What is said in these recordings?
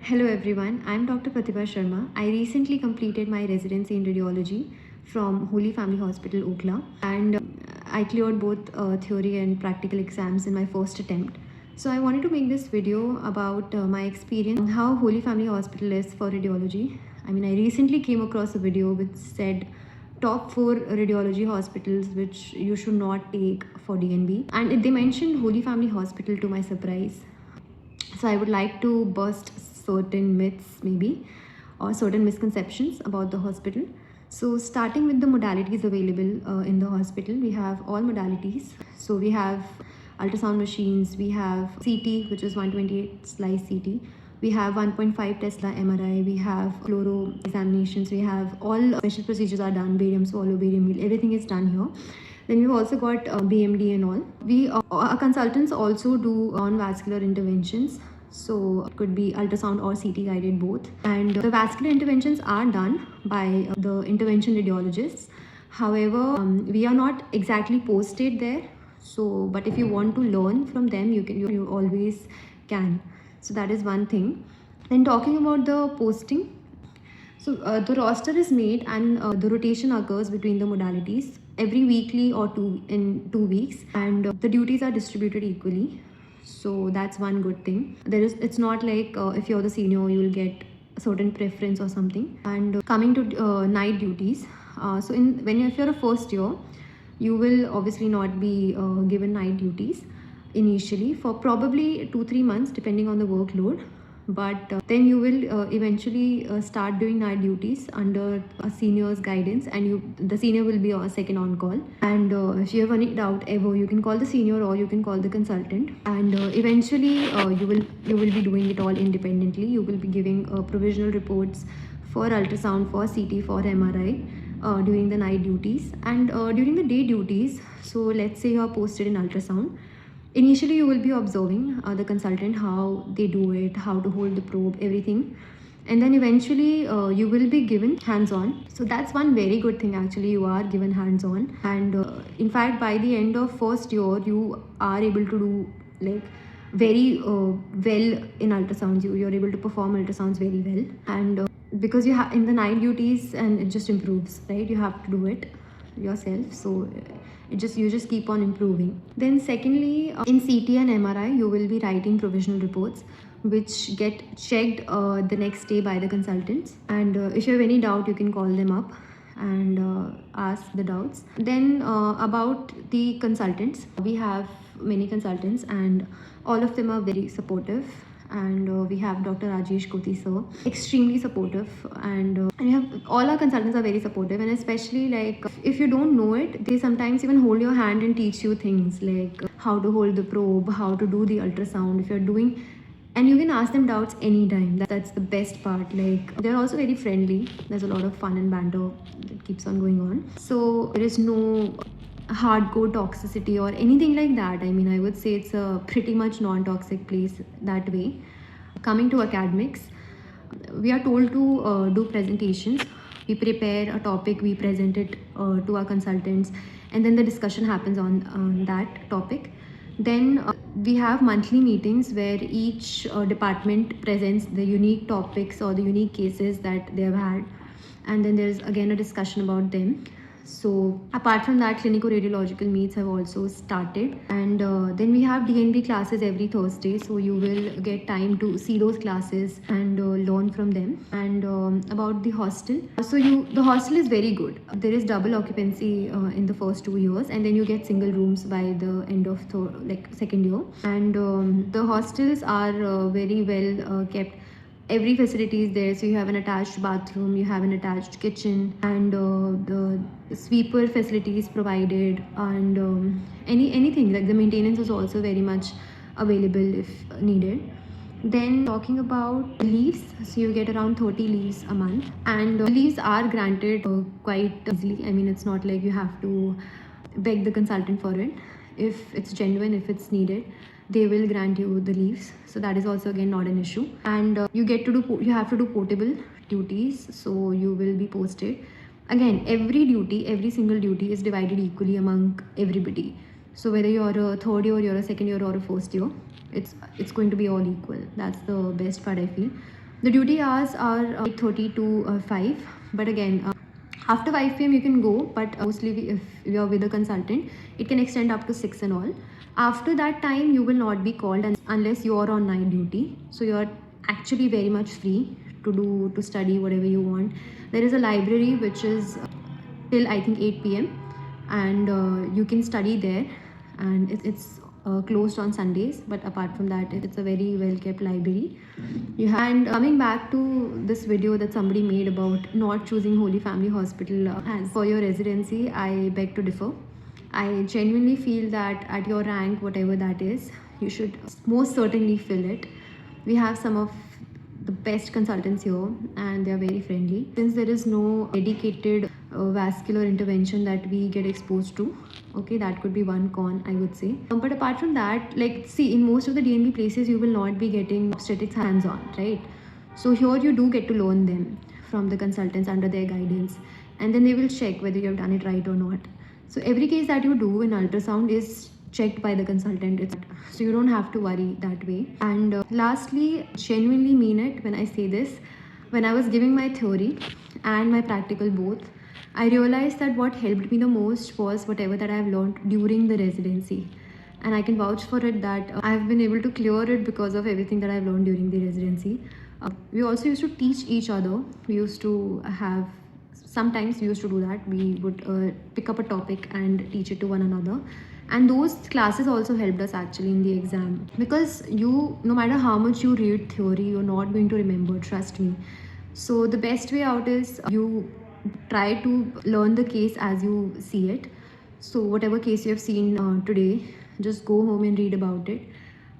Hello everyone, I'm Dr. Pratibha Sharma. I recently completed my residency in radiology from Holy Family Hospital, Okla, and I cleared both theory and practical exams in my first attempt. So I wanted to make this video about my experience and how Holy Family Hospital is for radiology. I recently came across a video which said top 4 radiology hospitals which you should not take for DNB, and they mentioned Holy Family Hospital to my surprise. So I would like to bust certain myths, maybe, or certain misconceptions about the hospital. So starting with the modalities available in the hospital, we have all modalities. So we have ultrasound machines, we have CT, which is 128 slice CT. We have 1.5 Tesla MRI, we have fluoro examinations, we have all special procedures are done, barium swallow, barium meal, everything is done here. Then we've also got BMD and all. Our consultants also do non-vascular interventions. So it could be ultrasound or CT guided both. And the vascular interventions are done by the intervention radiologists. However, we are not exactly posted there. So, but if you want to learn from them, you always can. So that is one thing. Then talking about the posting, so the roster is made and the rotation occurs between the modalities every weekly or in 2 weeks, and the duties are distributed equally. So that's one good thing. It's not like if you're the senior, you will get a certain preference or something. And coming to night duties, so if you're a first year, you will obviously not be given night duties initially for probably 2-3 months depending on the workload, but then you will eventually start doing night duties under a senior's guidance, and the senior will be a second on call. And if you have any doubt ever, you can call the senior or you can call the consultant, and eventually you will be doing it all independently. You will be giving provisional reports for ultrasound, for CT, for MRI during the night duties. And during the day duties, so let's say you are posted in ultrasound. Initially, you will be observing the consultant, how they do it, how to hold the probe, everything. And then eventually, you will be given hands-on. So that's one very good thing actually, you are given hands-on. And in fact, by the end of first year, you are able to do like very well in ultrasounds. You're able to perform ultrasounds very well. And because you have in the night duties, and it just improves, right? You have to do it yourself. So you just keep on improving. Then secondly, in CT and MRI, you will be writing provisional reports which get checked the next day by the consultants. And if you have any doubt, you can call them up and ask the doubts. Then about the consultants, we have many consultants and all of them are very supportive. And we have Dr. Rajesh Koti sir, extremely supportive. And we have all our consultants are very supportive, and especially like if you don't know it, they sometimes even hold your hand and teach you things like how to hold the probe, how to do the ultrasound if you're doing, and you can ask them doubts anytime. That's the best part. Like they're also very friendly. There's a lot of fun and banter that keeps on going on. So there is no hardcore toxicity or anything like that. I would say it's a pretty much non-toxic place that way. Coming to academics, we are told to do presentations. We prepare a topic, we present it to our consultants, and then the discussion happens on that topic. Then we have monthly meetings where each department presents the unique topics or the unique cases that they have had, and then there's again a discussion about them. So apart from that, clinical radiological meets have also started, and then we have DNB classes every Thursday. So you will get time to see those classes and learn from them. And about the hostel, the hostel is very good. There is double occupancy in the first 2 years, and then you get single rooms by the end of second year. And the hostels are very well kept. Every facility is there, so you have an attached bathroom, you have an attached kitchen, and the sweeper facility is provided, and anything like the maintenance is also very much available if needed. Then talking about leaves, so you get around 30 leaves a month, and leaves are granted quite easily. It's not like you have to beg the consultant for it. If it's genuine, if it's needed, they will grant you the leaves. So that is also again not an issue. And you have to do portable duties, so you will be posted. Again, every single duty is divided equally among everybody. So whether you're a third year, you're a second year, or a first year, it's going to be all equal. That's the best part, I feel. The duty hours are 8:30 to 5, but again, after 5 p.m. you can go, but mostly if you're with a consultant, it can extend up to 6 and all. After that time, you will not be called unless you're on night duty. So you're actually very much free to study whatever you want. There is a library which is till I think 8 p.m. and you can study there, and it's closed on Sundays. But apart from that, it's a very well kept library. And coming back to this video that somebody made about not choosing Holy Family Hospital as for your residency, I beg to differ. I genuinely feel that at your rank, whatever that is, you should most certainly fill it. We have some of the best consultants here and they are very friendly. Since there is no dedicated vascular intervention that we get exposed to, okay, that could be one con, I would say. But apart from that, like, see, in most of the DNB places, you will not be getting obstetrics hands on, right? So here you do get to learn them from the consultants under their guidance, and then they will check whether you have done it right or not. So every case that you do in ultrasound is checked by the consultant. So you don't have to worry that way. And lastly, genuinely mean it when I say this. When I was giving my theory and my practical both, I realized that what helped me the most was whatever that I've learned during the residency. And I can vouch for it that I've been able to clear it because of everything that I've learned during the residency. We also used to teach each other. We used to have, sometimes we used to do that. We would pick up a topic and teach it to one another. And those classes also helped us actually in the exam, because you, no matter how much you read theory, you're not going to remember, trust me. So the best way out is you try to learn the case as you see it. So whatever case you have seen today, just go home and read about it.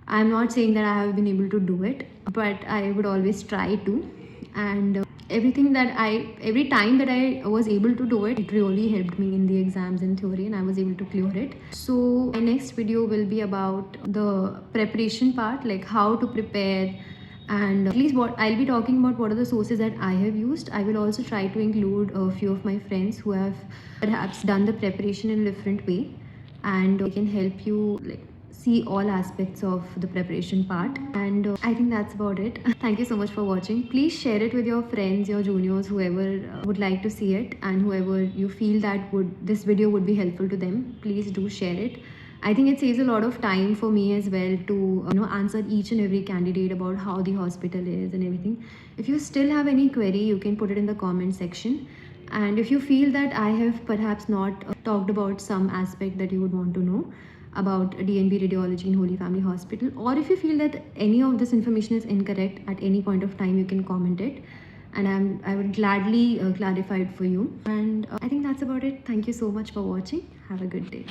I'm not saying that I have been able to do it, but I would always try to. And every time that I was able to do it, it really helped me in the exams and theory, and I was able to clear it. So my next video will be about the preparation part, like how to prepare, and at least what I'll be talking about, what are the sources that I have used. I will also try to include a few of my friends who have perhaps done the preparation in a different way, and they can help you like see all aspects of the preparation part. And I think that's about it. Thank you so much for watching. Please share it with your friends, your juniors, whoever would like to see it, and whoever you feel that this video would be helpful to them. Please do share it. I think it saves a lot of time for me as well to answer each and every candidate about how the hospital is and everything. If you still have any query, you can put it in the comment section. And if you feel that I have perhaps not talked about some aspect that you would want to know about DNB radiology in Holy Family Hospital, or if you feel that any of this information is incorrect at any point of time, you can comment it, and I would gladly clarify it for you. And I think that's about it. Thank you so much for watching. Have a good day.